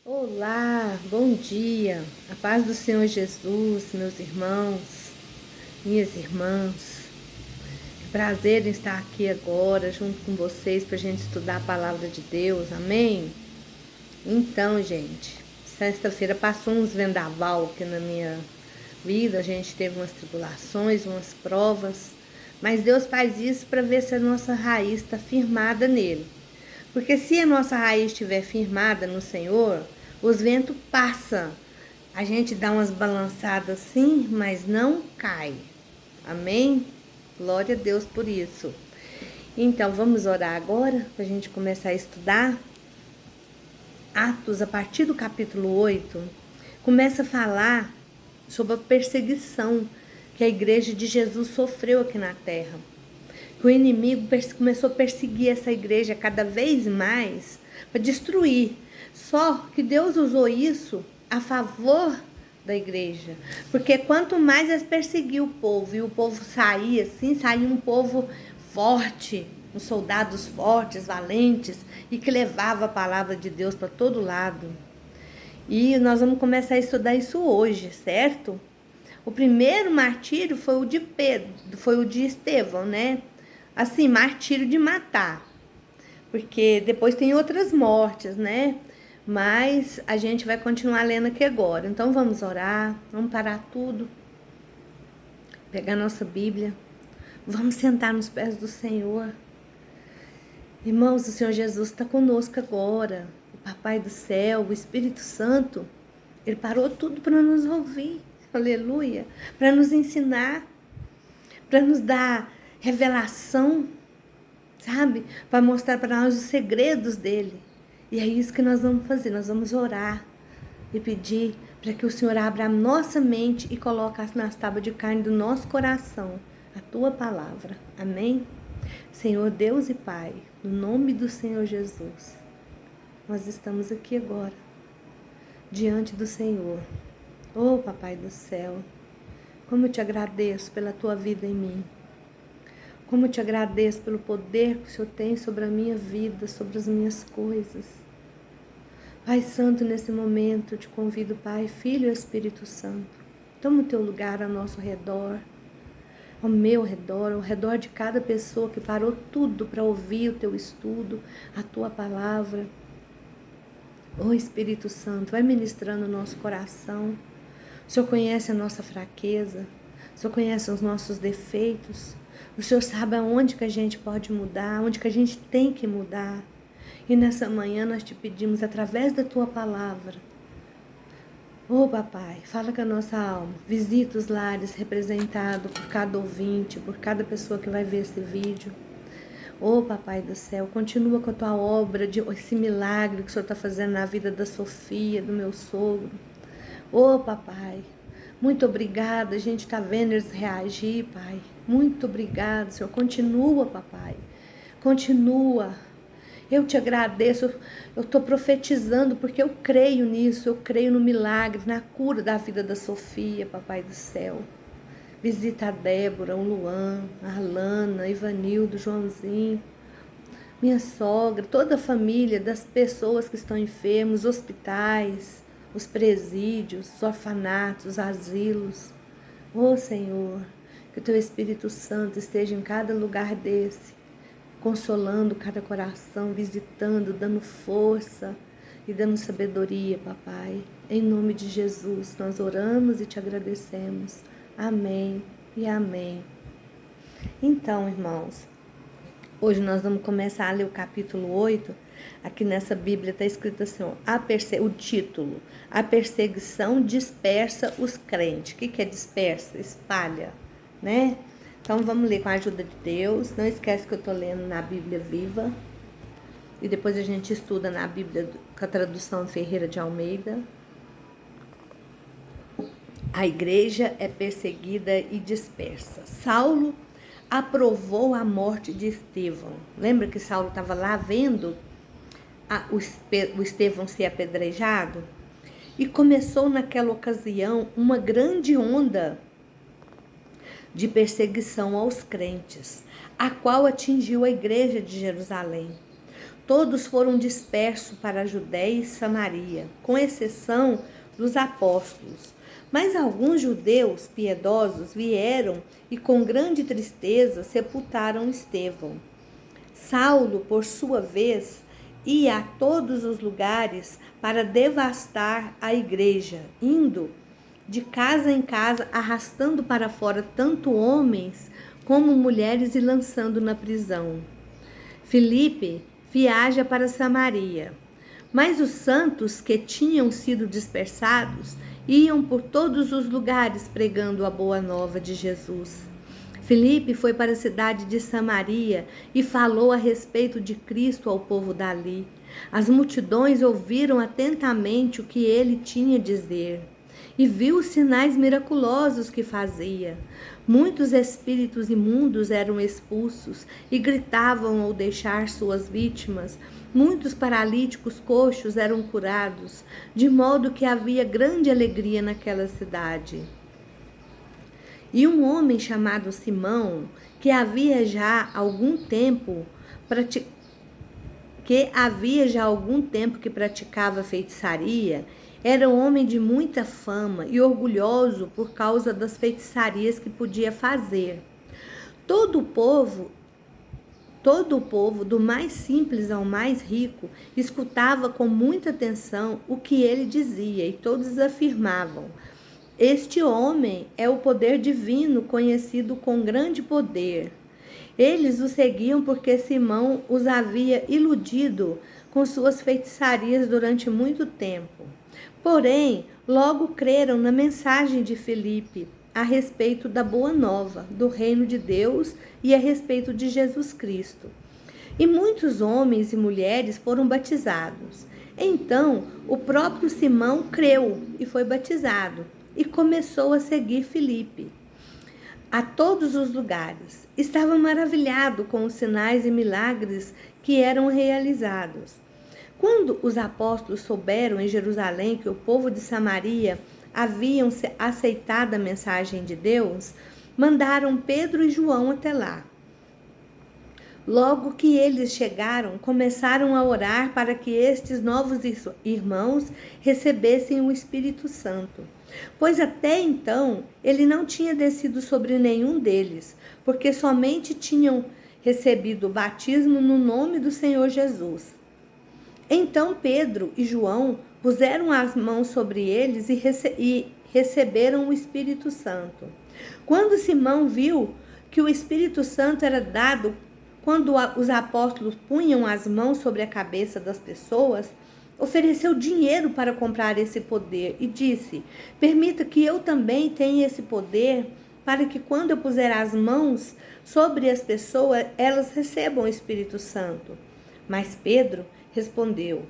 Olá, bom dia, a paz do Senhor Jesus, meus irmãos, minhas irmãs. Que prazer em estar aqui agora junto com vocês para a gente estudar a palavra de Deus, amém? Então, gente, sexta-feira passou uns vendaval aqui na minha vida, a gente teve umas tribulações, umas provas, mas Deus faz isso para ver se a nossa raiz está firmada nele. Porque se a nossa raiz estiver firmada no Senhor, os ventos passam. A gente dá umas balançadas sim, mas não cai. Amém? Glória a Deus por isso. Então, vamos orar agora, para a gente começar a estudar. Atos, a partir do capítulo 8, começa a falar sobre a perseguição que a igreja de Jesus sofreu aqui na terra. Que o inimigo começou a perseguir essa igreja cada vez mais para destruir. Só que Deus usou isso a favor da igreja. Porque quanto mais eles perseguiam o povo e o povo saía assim, saía um povo forte, uns soldados fortes, valentes e que levava a palavra de Deus para todo lado. E nós vamos começar a estudar isso hoje, certo? O primeiro martírio foi o de Pedro, foi o de Estevão, né? Assim, martírio de matar. Porque depois tem outras mortes, né? Mas a gente vai continuar lendo aqui agora. Então vamos orar, vamos parar tudo, pegar nossa Bíblia, vamos sentar nos pés do Senhor. Irmãos, o Senhor Jesus está conosco agora. O Papai do céu, o Espírito Santo, Ele parou tudo para nos ouvir. Aleluia. Para nos ensinar, para nos dar revelação, sabe? Para mostrar para nós os segredos dele. E é isso que nós vamos fazer. Nós vamos orar e pedir para que o Senhor abra a nossa mente e coloque nas tábuas de carne do nosso coração a tua palavra. Amém? Senhor Deus e Pai, no nome do Senhor Jesus, nós estamos aqui agora, diante do Senhor. Oh, Papai do céu, como eu te agradeço pela tua vida em mim. Como eu te agradeço pelo poder que o Senhor tem sobre a minha vida, sobre as minhas coisas. Pai Santo, nesse momento eu te convido, Pai, Filho e Espírito Santo. Toma o teu lugar ao nosso redor, ao meu redor, ao redor de cada pessoa que parou tudo para ouvir o teu estudo, a tua palavra. Oh, Espírito Santo, vai ministrando o nosso coração. O Senhor conhece a nossa fraqueza, o Senhor conhece os nossos defeitos, o Senhor sabe aonde que a gente pode mudar, onde que a gente tem que mudar. E nessa manhã nós te pedimos, através da tua palavra, oh Papai, fala com a nossa alma, visita os lares representados por cada ouvinte, por cada pessoa que vai ver esse vídeo. Oh Papai do céu, continua com a tua obra, esse milagre que o Senhor está fazendo na vida da Sofia, do meu sogro. Oh, Papai, muito obrigada, a gente está vendo eles reagir, Pai. Muito obrigada, Senhor. Continua, Papai. Continua. Eu te agradeço, eu estou profetizando porque eu creio nisso, eu creio no milagre, na cura da vida da Sofia, Papai do céu. Visita a Débora, o Luan, a Alana, a Ivanildo, o Joãozinho, minha sogra, toda a família das pessoas que estão enfermos, hospitais, os presídios, os orfanatos, os asilos. Oh Senhor, que o teu Espírito Santo esteja em cada lugar desse, consolando cada coração, visitando, dando força e dando sabedoria, Papai. Em nome de Jesus, nós oramos e te agradecemos. Amém e amém. Então, irmãos, hoje nós vamos começar a ler o capítulo 8. Aqui nessa Bíblia está escrito assim, ó, o título, a perseguição dispersa os crentes. O que é dispersa? Espalha, né? Então vamos ler com a ajuda de Deus. Não esquece que eu estou lendo na Bíblia Viva. E depois a gente estuda na Bíblia com a tradução Ferreira de Almeida. A igreja é perseguida e dispersa. Saulo aprovou a morte de Estevão. Lembra que Saulo estava lá vendo o Estevão ser apedrejado? E começou naquela ocasião uma grande onda de perseguição aos crentes, a qual atingiu a igreja de Jerusalém. todos foram dispersos para a Judéia e Samaria, com exceção dos apóstolos. Mas alguns judeus piedosos vieram e com grande tristeza sepultaram Estevão. Saulo, por sua vez, ia a todos os lugares para devastar a igreja, indo de casa em casa, arrastando para fora tanto homens como mulheres e lançando na prisão. Filipe viaja para Samaria, mas os santos que tinham sido dispersados iam por todos os lugares pregando a boa nova de Jesus. Filipe foi para a cidade de Samaria e falou a respeito de Cristo ao povo dali. As multidões ouviram atentamente o que ele tinha a dizer e viu os sinais miraculosos que fazia. Muitos espíritos imundos eram expulsos e gritavam ao deixar suas vítimas. Muitos paralíticos coxos eram curados, de modo que havia grande alegria naquela cidade. E um homem chamado Simão, que havia já algum tempo que praticava feitiçaria, era um homem de muita fama e orgulhoso por causa das feitiçarias que podia fazer. Todo o povo, do mais simples ao mais rico, escutava com muita atenção o que ele dizia, e todos afirmavam: este homem é o poder divino, conhecido com grande poder. Eles o seguiam porque Simão os havia iludido com suas feitiçarias durante muito tempo. Porém, logo creram na mensagem de Filipe a respeito da boa nova, do reino de Deus e a respeito de Jesus Cristo. E muitos homens e mulheres foram batizados. Então, o próprio Simão creu e foi batizado e começou a seguir Filipe a todos os lugares. Estava maravilhado com os sinais e milagres que eram realizados. Quando os apóstolos souberam em Jerusalém que o povo de Samaria haviam aceitado a mensagem de Deus, mandaram Pedro e João até lá. Logo que eles chegaram, começaram a orar para que estes novos irmãos recebessem o Espírito Santo, pois até então ele não tinha descido sobre nenhum deles, porque somente tinham recebido o batismo no nome do Senhor Jesus. Então Pedro e João puseram as mãos sobre eles e receberam o Espírito Santo. Quando Simão viu que o Espírito Santo era dado quando os apóstolos punham as mãos sobre a cabeça das pessoas, ofereceu dinheiro para comprar esse poder e disse: permita que eu também tenha esse poder, para que quando eu puser as mãos sobre as pessoas, elas recebam o Espírito Santo. Mas Pedro respondeu: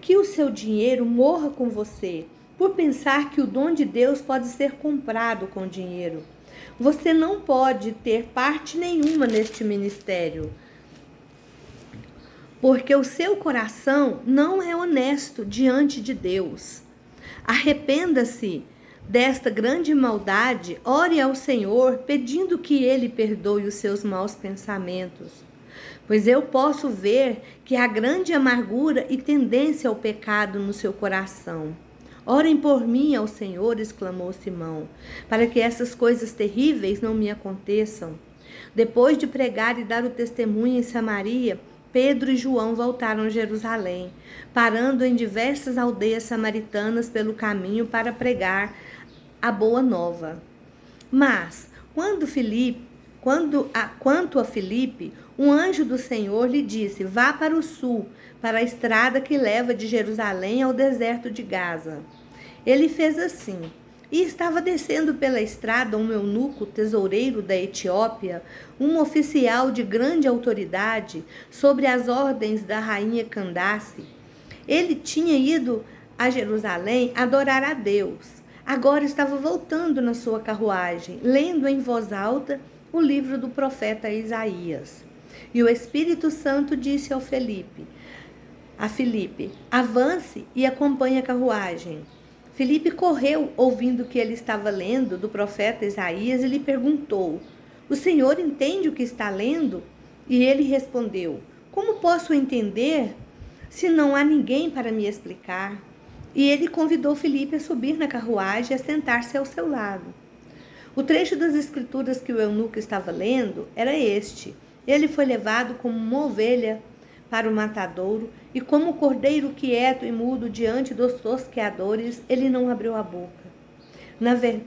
que o seu dinheiro morra com você, por pensar que o dom de Deus pode ser comprado com dinheiro. Você não pode ter parte nenhuma neste ministério, porque o seu coração não é honesto diante de Deus. Arrependa-se desta grande maldade, ore ao Senhor, pedindo que Ele perdoe os seus maus pensamentos. Pois eu posso ver que há grande amargura e tendência ao pecado no seu coração. Orem por mim ao Senhor, exclamou Simão, para que essas coisas terríveis não me aconteçam. Depois de pregar e dar o testemunho em Samaria, Pedro e João voltaram a Jerusalém, parando em diversas aldeias samaritanas pelo caminho para pregar a boa nova. Mas, quanto a Filipe, um anjo do Senhor lhe disse: vá para o sul, para a estrada que leva de Jerusalém ao deserto de Gaza. Ele fez assim, e estava descendo pela estrada um eunuco, tesoureiro da Etiópia, um oficial de grande autoridade, sobre as ordens da rainha Candace. Ele tinha ido a Jerusalém adorar a Deus. Agora estava voltando na sua carruagem, lendo em voz alta o livro do profeta Isaías. E o Espírito Santo disse a Filipe: avance e acompanhe a carruagem. Filipe correu, ouvindo o que ele estava lendo do profeta Isaías, e lhe perguntou: o senhor entende o que está lendo? E ele respondeu: Como posso entender se não há ninguém para me explicar? E ele convidou Filipe a subir na carruagem e a sentar-se ao seu lado. O trecho das escrituras que o eunuco estava lendo era este. Ele foi levado como uma ovelha para o matadouro, e como cordeiro quieto e mudo diante dos tosqueadores, ele não abriu a boca.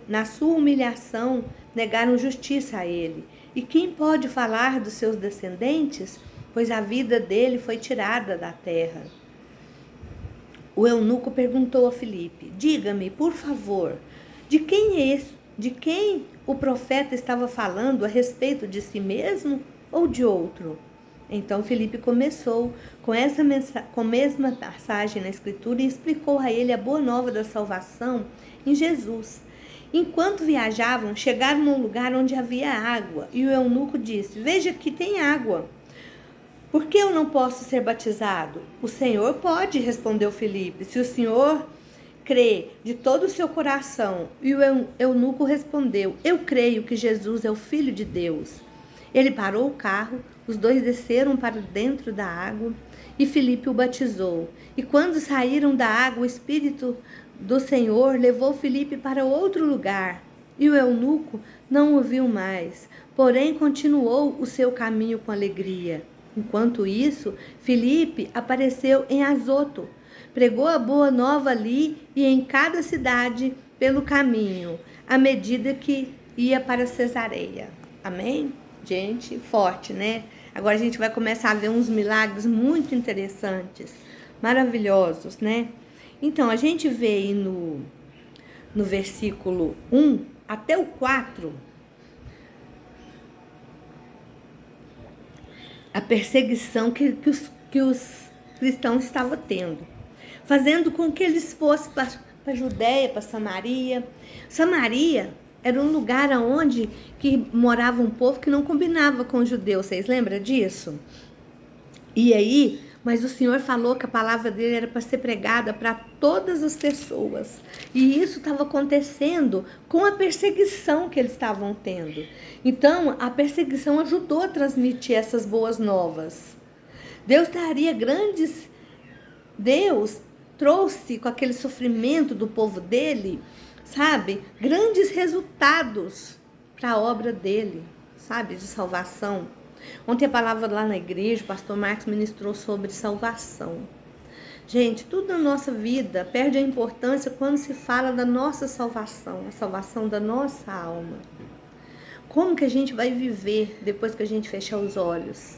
Na sua humilhação, negaram justiça a ele. E quem pode falar dos seus descendentes? Pois a vida dele foi tirada da terra. O eunuco perguntou a Filipe: diga-me, por favor, de quem o profeta estava falando, a respeito de si mesmo ou de outro? Então Filipe começou com a mesma passagem na Escritura e explicou a ele a boa nova da salvação em Jesus. Enquanto viajavam, chegaram a um lugar onde havia água, e o eunuco disse: veja que tem água. Por que eu não posso ser batizado? O Senhor pode, respondeu Filipe, se o Senhor crê de todo o seu coração. E o eunuco respondeu: eu creio que Jesus é o Filho de Deus. Ele parou o carro, os dois desceram para dentro da água e Filipe o batizou. E quando saíram da água, o Espírito do Senhor levou Filipe para outro lugar. E o eunuco não o viu mais, porém continuou o seu caminho com alegria. Enquanto isso, Filipe apareceu em Azoto, pregou a boa nova ali e em cada cidade pelo caminho, à medida que ia para Cesareia. Amém? Gente, forte, né? Agora a gente vai começar a ver uns milagres muito interessantes, maravilhosos, né? Então, a gente vê aí no versículo 1 até o 4, a perseguição que os cristãos estavam tendo, fazendo com que eles fossem para a Judéia, para Samaria. Samaria era um lugar onde que morava um povo que não combinava com os judeus, vocês lembram disso? E aí, mas o Senhor falou que a palavra dele era para ser pregada para todas as pessoas. E isso estava acontecendo com a perseguição que eles estavam tendo. Então, a perseguição ajudou a transmitir essas boas novas. Deus trouxe com aquele sofrimento do povo dele, sabe, grandes resultados para a obra dele, sabe, de salvação. Ontem a palavra lá na igreja, o pastor Marcos ministrou sobre salvação. Gente, tudo na nossa vida perde a importância quando se fala da nossa salvação, a salvação da nossa alma. Como que a gente vai viver depois que a gente fechar os olhos?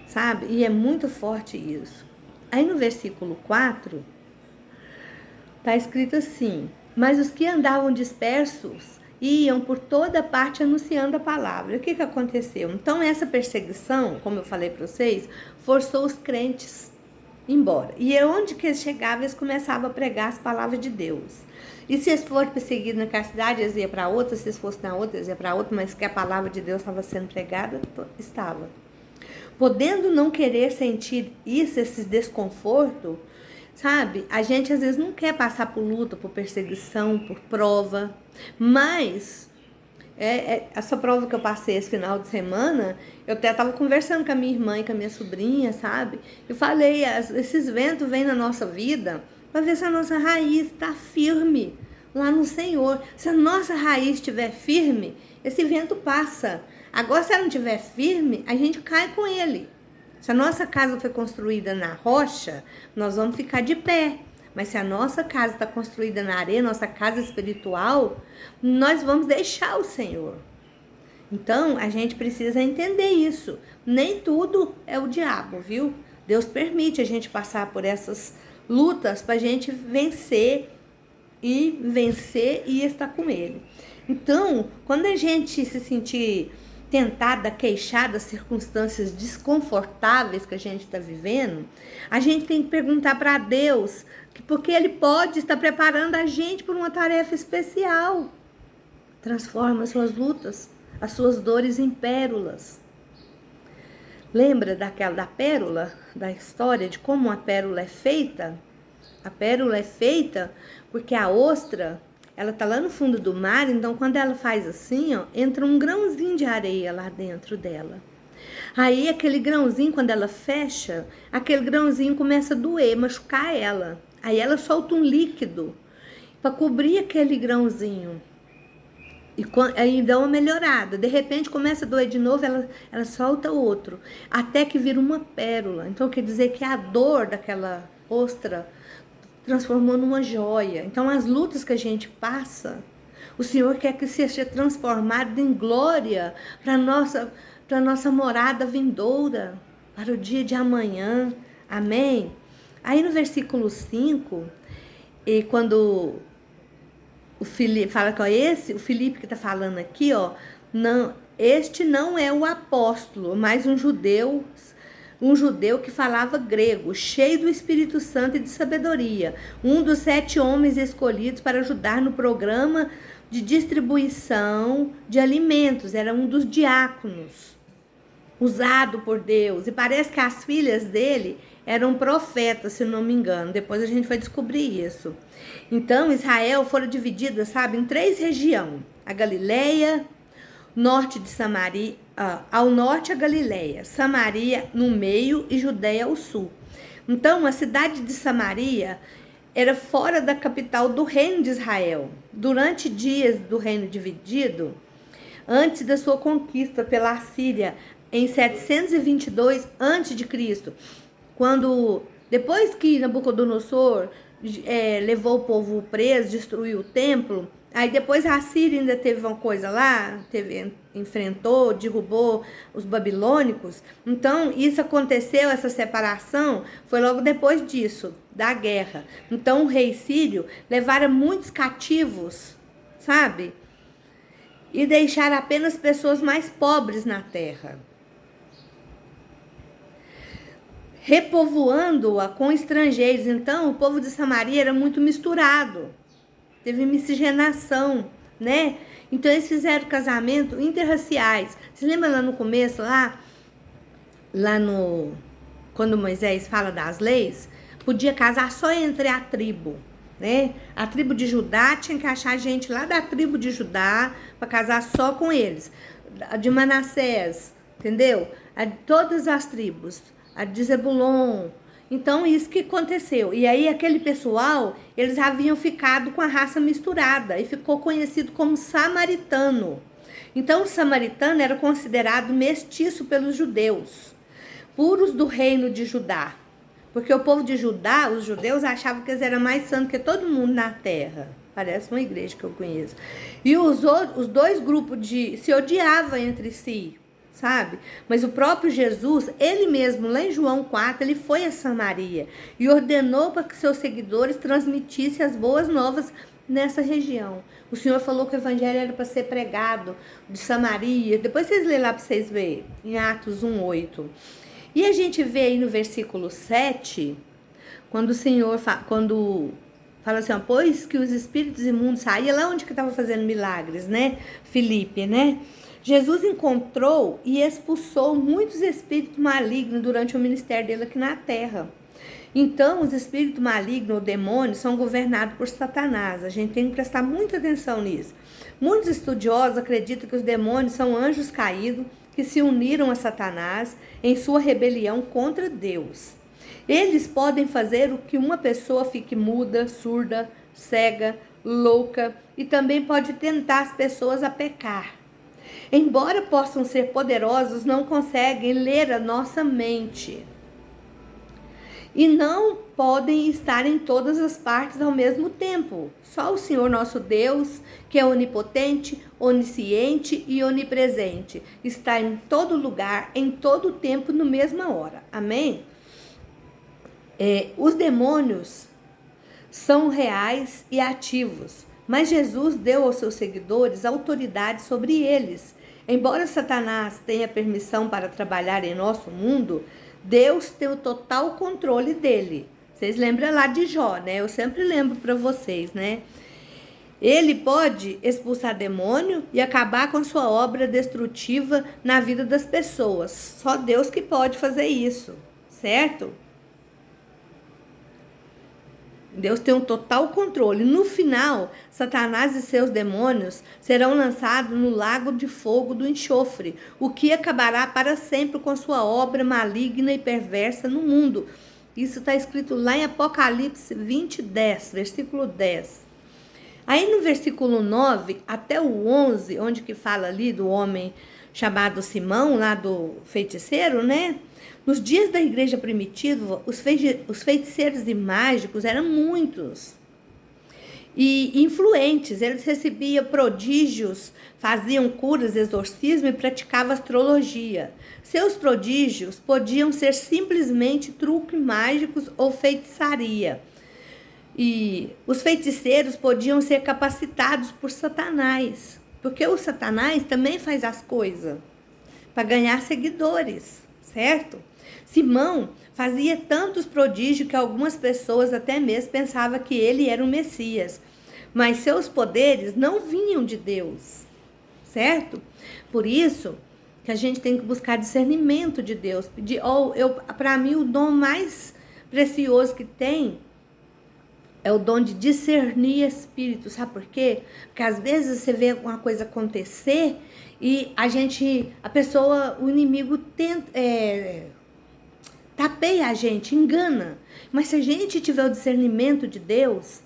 Sabe? E é muito forte isso. Aí no versículo 4, está escrito assim: mas os que andavam dispersos iam por toda parte anunciando a palavra. O que aconteceu? Então essa perseguição, como eu falei para vocês, forçou os crentes embora. E onde que eles chegavam, eles começavam a pregar as palavras de Deus. E se eles fossem perseguidos naquela cidade, eles iam para outra, se eles fossem na outra, eles iam para outra, mas que a palavra de Deus estava sendo pregada, estava. Podendo não querer sentir isso, esse desconforto, sabe? A gente às vezes não quer passar por luta, por perseguição, por prova, mas essa prova que eu passei esse final de semana, eu até estava conversando com a minha irmã e com a minha sobrinha, sabe? Eu falei, esses ventos vêm na nossa vida para ver se a nossa raiz está firme lá no Senhor. Se a nossa raiz estiver firme, esse vento passa. Agora, se ela não estiver firme, a gente cai com ele. Se a nossa casa foi construída na rocha, nós vamos ficar de pé. Mas se a nossa casa está construída na areia, nossa casa espiritual, nós vamos deixar o Senhor. Então, a gente precisa entender isso. Nem tudo é o diabo, viu? Deus permite a gente passar por essas lutas para a gente vencer e estar com Ele. Então, quando a gente se sentir tentada, queixar das circunstâncias desconfortáveis que a gente está vivendo, a gente tem que perguntar para Deus, porque Ele pode estar preparando a gente por uma tarefa especial. Transforma as suas lutas, as suas dores em pérolas. Lembra da pérola, da história de como a pérola é feita? A pérola é feita porque a ostra, ela tá lá no fundo do mar, então quando ela faz assim, ó, entra um grãozinho de areia lá dentro dela. Aí aquele grãozinho, quando ela fecha, aquele grãozinho começa a doer, machucar ela. Aí ela solta um líquido para cobrir aquele grãozinho. E aí dá uma melhorada. De repente começa a doer de novo, ela solta outro. Até que vira uma pérola. Então quer dizer que a dor daquela ostra transformou numa joia. Então as lutas que a gente passa, o Senhor quer que seja transformado em glória para nossa morada vindoura, para o dia de amanhã. Amém? Aí no versículo 5, e quando o Filipe fala que ó, o Filipe que está falando aqui, ó, não, este não é o apóstolo, mas um judeu que falava grego, cheio do Espírito Santo e de sabedoria, um dos 7 homens escolhidos para ajudar no programa de distribuição de alimentos, era um dos diáconos, usado por Deus, e parece que as filhas dele eram profetas, se não me engano, depois a gente vai descobrir isso. Então Israel foram divididas, sabe, em 3 regiões, a Galileia, norte de Samaria, ao norte a Galileia, Samaria no meio e Judeia ao sul. Então a cidade de Samaria era fora da capital do reino de Israel. Durante dias do reino dividido, antes da sua conquista pela Assíria, em 722 a.C., quando depois que Nabucodonosor levou o povo preso, destruiu o templo, aí depois a Síria ainda teve uma coisa lá, enfrentou, derrubou os babilônicos. Então isso aconteceu, essa separação foi logo depois disso, da guerra. Então o rei sírio levaram muitos cativos, sabe? E deixaram apenas pessoas mais pobres na terra, repovoando-a com estrangeiros. Então o povo de Samaria era muito misturado, teve miscigenação, né? Então eles fizeram casamento interraciais. Você lembra lá no começo, quando Moisés fala das leis, podia casar só entre a tribo, né? A tribo de Judá tinha que achar gente lá da tribo de Judá para casar só com eles. A de Manassés, entendeu? Todas as tribos, a de Zebulon. Então isso que aconteceu. E aí aquele pessoal, eles haviam ficado com a raça misturada e ficou conhecido como samaritano. Então o samaritano era considerado mestiço pelos judeus, puros do reino de Judá. Porque o povo de Judá, os judeus, achavam que eles eram mais santos que todo mundo na terra. Parece uma igreja que eu conheço. E os 2 grupos se odiavam entre si, sabe? Mas o próprio Jesus, ele mesmo, lá em João 4, ele foi a Samaria e ordenou para que seus seguidores transmitissem as boas novas nessa região. O Senhor falou que o evangelho era para ser pregado de Samaria. Depois vocês lêem lá para vocês verem, em Atos 1:8. E a gente vê aí no versículo 7, quando o Senhor fala assim, ó, pois que os espíritos imundos saíam, lá onde que estava fazendo milagres, né? Filipe, né? Jesus encontrou e expulsou muitos espíritos malignos durante o ministério dele aqui na terra. Então, os espíritos malignos ou demônios são governados por Satanás. A gente tem que prestar muita atenção nisso. Muitos estudiosos acreditam que os demônios são anjos caídos que se uniram a Satanás em sua rebelião contra Deus. Eles podem fazer o que uma pessoa fique muda, surda, cega, louca, e também pode tentar as pessoas a pecar. Embora possam ser poderosos, não conseguem ler a nossa mente. E não podem estar em todas as partes ao mesmo tempo. Só o Senhor nosso Deus, que é onipotente, onisciente e onipresente, está em todo lugar, em todo tempo, na mesma hora. Amém? Os demônios são reais e ativos, mas Jesus deu aos seus seguidores autoridade sobre eles. Embora Satanás tenha permissão para trabalhar em nosso mundo, Deus tem o total controle dele. Vocês lembram lá de Jó, né? Eu sempre lembro para vocês, né? Ele pode expulsar demônio e acabar com sua obra destrutiva na vida das pessoas. Só Deus que pode fazer isso, certo? Deus tem um total controle. No final, Satanás e seus demônios serão lançados no lago de fogo do enxofre, o que acabará para sempre com sua obra maligna e perversa no mundo. Isso está escrito lá em Apocalipse 20, 10, versículo 10. Aí no versículo 9 até o 11, onde que fala ali do homem chamado Simão, lá do feiticeiro, né? Nos dias da igreja primitiva, os feiticeiros e mágicos eram muitos e influentes. Eles recebiam prodígios, faziam curas, exorcismo e praticavam astrologia. Seus prodígios podiam ser simplesmente truques mágicos ou feitiçaria. E os feiticeiros podiam ser capacitados por Satanás, porque o Satanás também faz as coisas para ganhar seguidores, certo? Simão fazia tantos prodígios que algumas pessoas até mesmo pensavam que ele era o Messias, mas seus poderes não vinham de Deus, certo? Por isso que a gente tem que buscar discernimento de Deus. Para mim, o dom mais precioso que tem é o dom de discernir espírito, sabe por quê? Porque às vezes você vê alguma coisa acontecer e o inimigo tenta, tapeia a gente, engana. Mas se a gente tiver o discernimento de Deus,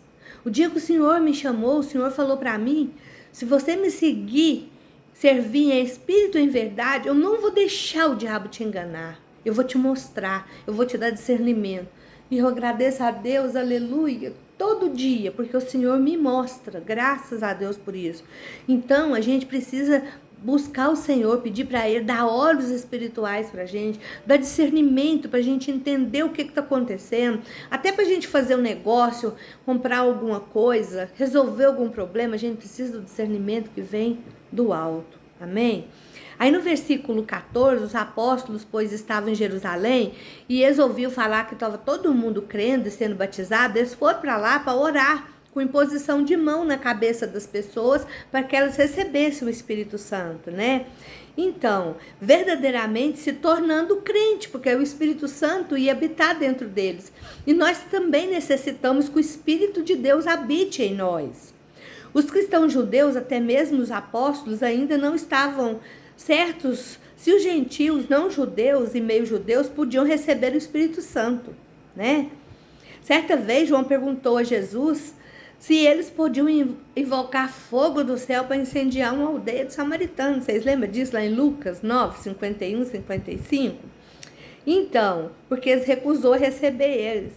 o dia que o Senhor me chamou, o Senhor falou para mim, se você me seguir, servir em espírito e em verdade, eu não vou deixar o diabo te enganar. Eu vou te mostrar, eu vou te dar discernimento. E eu agradeço a Deus, aleluia, todo dia, porque o Senhor me mostra, graças a Deus por isso. Então, a gente precisa buscar o Senhor, pedir para Ele, dar olhos espirituais para a gente, dar discernimento para a gente entender o que está acontecendo, até para a gente fazer um negócio, comprar alguma coisa, resolver algum problema, a gente precisa do discernimento que vem do alto, amém? Aí no versículo 14, os apóstolos, pois estavam em Jerusalém, e eles ouviram falar que estava todo mundo crendo e sendo batizado, eles foram para lá para orar, com imposição de mão na cabeça das pessoas, para que elas recebessem o Espírito Santo, né? Então, verdadeiramente se tornando crente, porque o Espírito Santo ia habitar dentro deles. E nós também necessitamos que o Espírito de Deus habite em nós. Os cristãos judeus, até mesmo os apóstolos, ainda não estavam certos se os gentios não judeus e meio judeus podiam receber o Espírito Santo, né? Certa vez João perguntou a Jesus se eles podiam invocar fogo do céu para incendiar uma aldeia de samaritanos. Vocês lembram disso lá em Lucas 9, 51, 55? Então, porque eles recusou receber eles.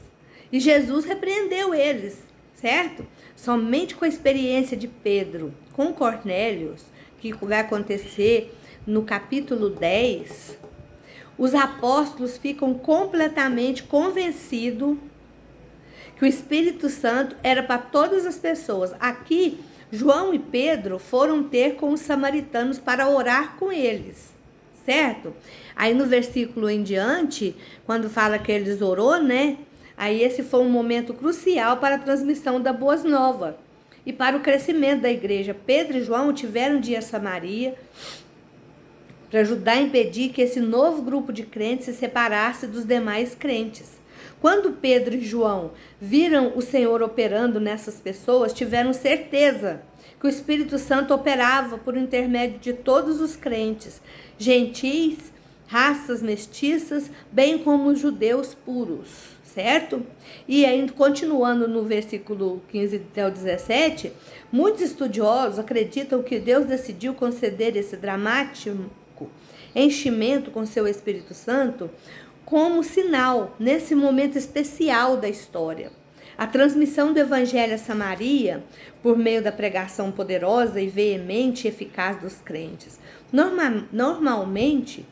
E Jesus repreendeu eles, certo? Somente com a experiência de Pedro com Cornélios, que vai acontecer no capítulo 10, os apóstolos ficam completamente convencidos que o Espírito Santo era para todas as pessoas. Aqui, João e Pedro foram ter com os samaritanos para orar com eles, certo? Aí no versículo em diante, quando fala que eles orou, né? Aí esse foi um momento crucial para a transmissão da boas novas e para o crescimento da igreja. Pedro e João tiveram de ir a Samaria para ajudar a impedir que esse novo grupo de crentes se separasse dos demais crentes. Quando Pedro e João viram o Senhor operando nessas pessoas, tiveram certeza que o Espírito Santo operava por intermédio de todos os crentes, gentis, raças mestiças, bem como os judeus puros, certo? E aí, continuando no versículo 15 até o 17, muitos estudiosos acreditam que Deus decidiu conceder esse dramático enchimento com seu Espírito Santo como sinal, nesse momento especial da história. A transmissão do Evangelho a Samaria, por meio da pregação poderosa e veemente e eficaz dos crentes. Normalmente,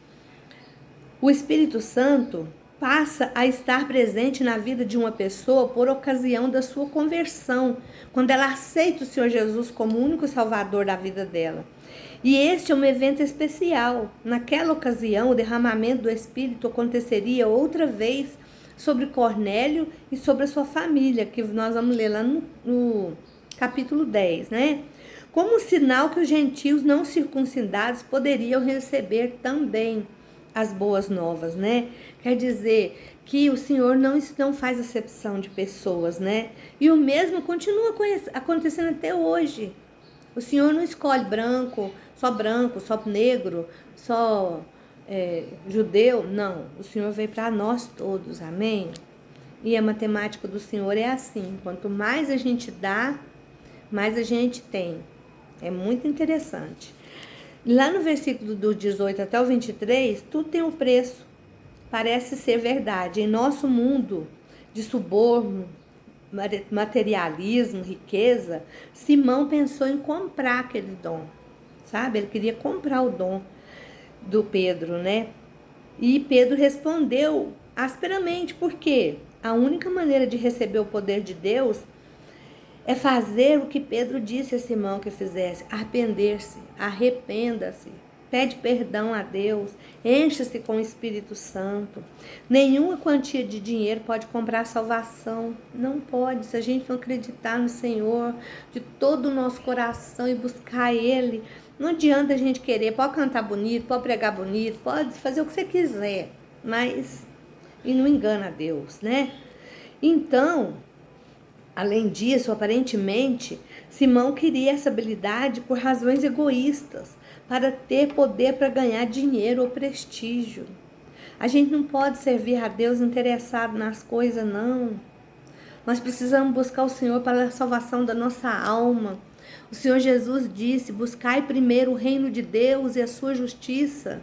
o Espírito Santo passa a estar presente na vida de uma pessoa por ocasião da sua conversão, quando ela aceita o Senhor Jesus como o único salvador da vida dela. E este é um evento especial. Naquela ocasião, o derramamento do Espírito aconteceria outra vez sobre Cornélio e sobre a sua família, que nós vamos ler lá no capítulo 10, né? Como sinal que os gentios não circuncidados poderiam receber também as boas novas, né? Quer dizer que o Senhor não faz acepção de pessoas, né? E o mesmo continua acontecendo até hoje. O Senhor não escolhe branco, só negro, só judeu. Não, o Senhor veio para nós todos, amém? E a matemática do Senhor é assim: quanto mais a gente dá, mais a gente tem. É muito interessante. Lá no versículo do 18 até o 23, tudo tem um preço. Parece ser verdade. Em nosso mundo de suborno, materialismo, riqueza, Simão pensou em comprar aquele dom, sabe? Ele queria comprar o dom do Pedro, né? E Pedro respondeu asperamente, porque a única maneira de receber o poder de Deus é fazer o que Pedro disse a Simão que fizesse: arrepender-se, arrependa-se, pede perdão a Deus, encha-se com o Espírito Santo. Nenhuma quantia de dinheiro pode comprar salvação, não pode. Se a gente não acreditar no Senhor de todo o nosso coração e buscar Ele, não adianta a gente querer, pode cantar bonito, pode pregar bonito, pode fazer o que você quiser, mas e não engana a Deus, né? Então, além disso, aparentemente, Simão queria essa habilidade por razões egoístas, para ter poder para ganhar dinheiro ou prestígio. A gente não pode servir a Deus interessado nas coisas, não. Nós precisamos buscar o Senhor para a salvação da nossa alma. O Senhor Jesus disse: buscai primeiro o reino de Deus e a sua justiça,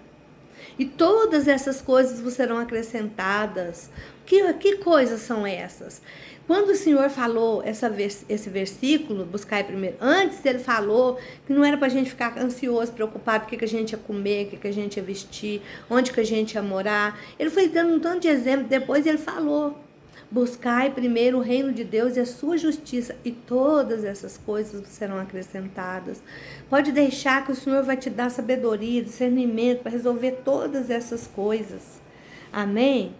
e todas essas coisas vos serão acrescentadas. Que coisas são essas? Quando o Senhor falou esse versículo, buscai primeiro, antes ele falou que não era para a gente ficar ansioso, preocupado, o que a gente ia comer, o que a gente ia vestir, onde que a gente ia morar. Ele foi dando um tanto de exemplo, depois ele falou: buscai primeiro o reino de Deus e a sua justiça, e todas essas coisas serão acrescentadas. Pode deixar que o Senhor vai te dar sabedoria, discernimento para resolver todas essas coisas. Amém?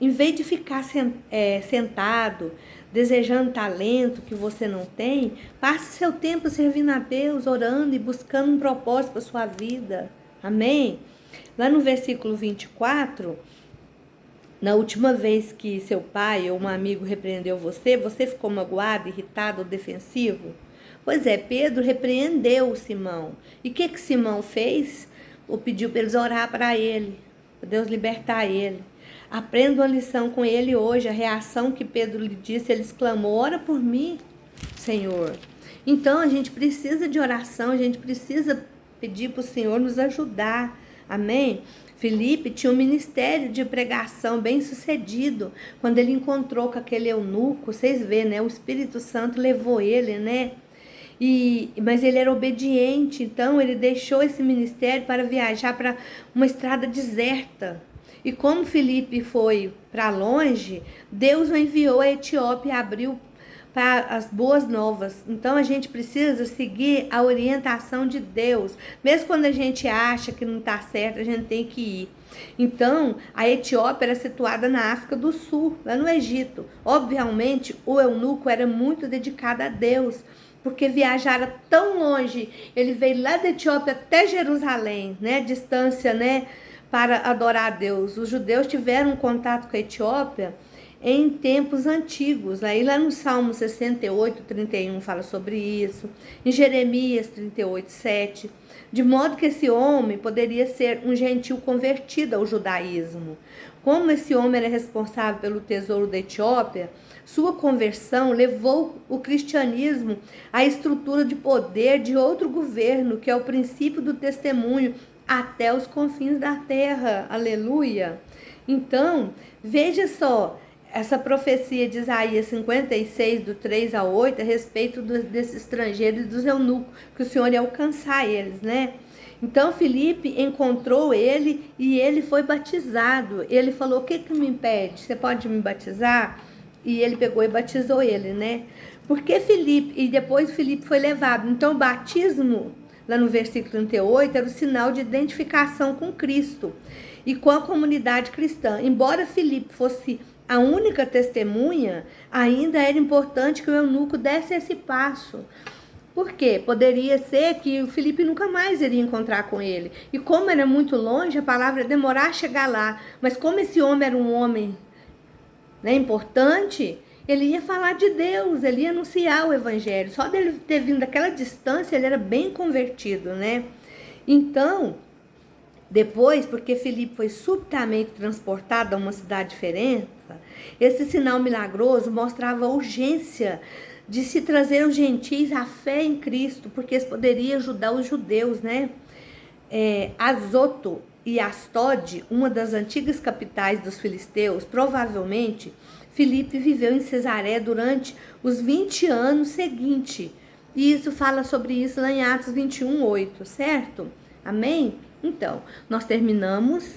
Em vez de ficar sentado, desejando talento que você não tem, passe seu tempo servindo a Deus, orando e buscando um propósito para a sua vida. Amém? Lá no versículo 24... na última vez que seu pai ou um amigo repreendeu você, você ficou magoado, irritado ou defensivo? Pois é, Pedro repreendeu Simão. E o que Simão fez? Ou pediu para eles orar para ele, para Deus libertar ele. Aprenda uma lição com ele hoje. A reação que Pedro lhe disse, ele exclamou: ora por mim, Senhor. Então a gente precisa de oração, a gente precisa pedir para o Senhor nos ajudar. Amém? Filipe tinha um ministério de pregação bem sucedido. Quando ele encontrou com aquele eunuco, vocês vê, né? O Espírito Santo levou ele, né? Mas ele era obediente, então ele deixou esse ministério para viajar para uma estrada deserta. E como Filipe foi para longe, Deus o enviou à Etiópia e abriu para as boas novas. Então a gente precisa seguir a orientação de Deus. Mesmo quando a gente acha que não está certo, a gente tem que ir. Então a Etiópia era situada na África do Sul, lá no Egito. Obviamente o eunuco era muito dedicado a Deus, porque viajara tão longe. Ele veio lá da Etiópia até Jerusalém, né? Distância, né? Para adorar a Deus. Os judeus tiveram contato com a Etiópia em tempos antigos. Aí lá no Salmo 68, 31 fala sobre isso. Em Jeremias 38, 7. De modo que esse homem poderia ser um gentil convertido ao judaísmo. Como esse homem era responsável pelo tesouro da Etiópia, sua conversão levou o cristianismo à estrutura de poder de outro governo, que é o princípio do testemunho, até os confins da terra. Aleluia! Então, veja só, essa profecia de Isaías 56, do 3 a 8, a respeito desses estrangeiros e dos eunucos, que o Senhor ia alcançar eles, né? Então, Filipe encontrou ele e ele foi batizado. Ele falou: o que me impede? Você pode me batizar? E ele pegou e batizou ele, né? Porque Filipe, e depois Filipe foi levado. Então, o batismo, lá no versículo 38, era o sinal de identificação com Cristo e com a comunidade cristã. Embora Filipe fosse a única testemunha, ainda era importante que o eunuco desse esse passo. Por quê? Poderia ser que o Filipe nunca mais iria encontrar com ele. E como era muito longe, a palavra ia demorar a chegar lá. Mas como esse homem era um homem né, importante, ele ia falar de Deus, ele ia anunciar o evangelho. Só dele ter vindo daquela distância, ele era bem convertido, né? Então, depois, porque Filipe foi subitamente transportado a uma cidade diferente, esse sinal milagroso mostrava a urgência de se trazer os gentis à fé em Cristo, porque eles poderiam ajudar os judeus, né? Azoto e Astode, uma das antigas capitais dos filisteus, provavelmente Filipe viveu em Cesaré durante os 20 anos seguintes. E isso fala sobre isso lá em Atos 21:8, certo? Amém? Então, nós terminamos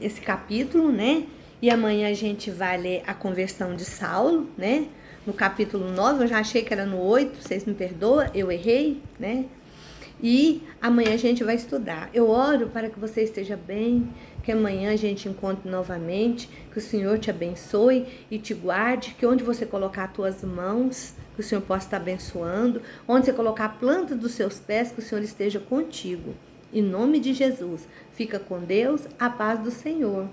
esse capítulo, né? E amanhã a gente vai ler a conversão de Saulo, né? No capítulo 9, eu já achei que era no 8, vocês me perdoam, eu errei, né? E amanhã a gente vai estudar. Eu oro para que você esteja bem, que amanhã a gente encontre novamente, que o Senhor te abençoe e te guarde, que onde você colocar as tuas mãos, que o Senhor possa estar abençoando, onde você colocar a planta dos seus pés, que o Senhor esteja contigo. Em nome de Jesus, fica com Deus, a paz do Senhor.